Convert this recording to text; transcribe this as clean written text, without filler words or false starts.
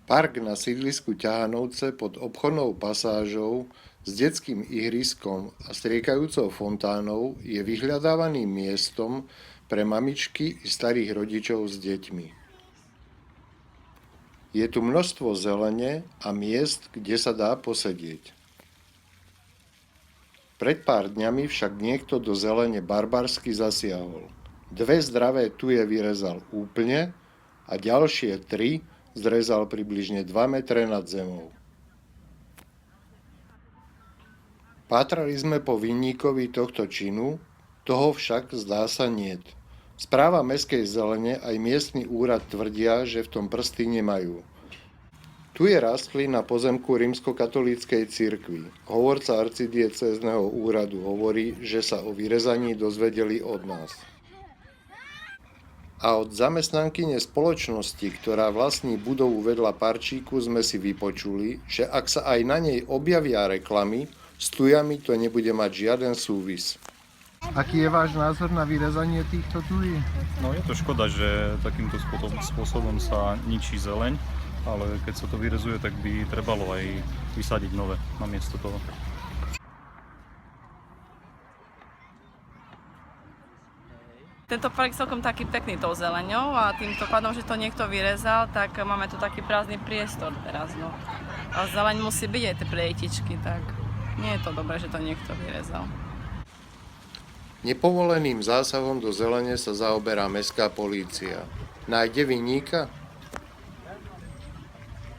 Park na sídlisku Ťahanovce pod obchodnou pasážou s detským ihriskom a striekajúcou fontánou je vyhľadávaným miestom pre mamičky i starých rodičov s deťmi. Je tu množstvo zelene a miest, kde sa dá posedieť. Pred pár dňami však niekto do zelene barbarsky zasiahol. 2 zdravé tuje vyrezal úplne a ďalšie 3 zrezal približne 2 metre nad zemou. Pátrali sme po vinníkovi tohto činu, toho však zdá sa niet. Správa mestskej zelene aj miestny úrad tvrdia, že v tom prsty nemajú. Tu je rastlín na pozemku rímskokatolíckej cirkvi. Hovorca arcidiecézneho úradu hovorí, že sa o vyrezaní dozvedeli od nás. A od zamestnankyne spoločnosti, ktorá vlastní budovu vedľa parčíku, sme si vypočuli, že ak sa aj na nej objavia reklamy, s tujami to nebude mať žiaden súvis. Aký je váš názor na vyrezanie týchto tují? No je to škoda, že takýmto spôsobom sa ničí zeleň, ale keď sa to vyrezuje, tak by trebalo aj vysadiť nové namiesto toho. Tento park je celkom taký pekný tou zeleňou a týmto pádom, že to niekto vyrezal, tak máme tu taký prázdny priestor teraz. No. A zeleň musí byť aj tie prietičky, tak nie je to dobré, že to niekto vyrezal. Nepovoleným zásahom do zelene sa zaoberá mestská polícia. Nájde vinníka?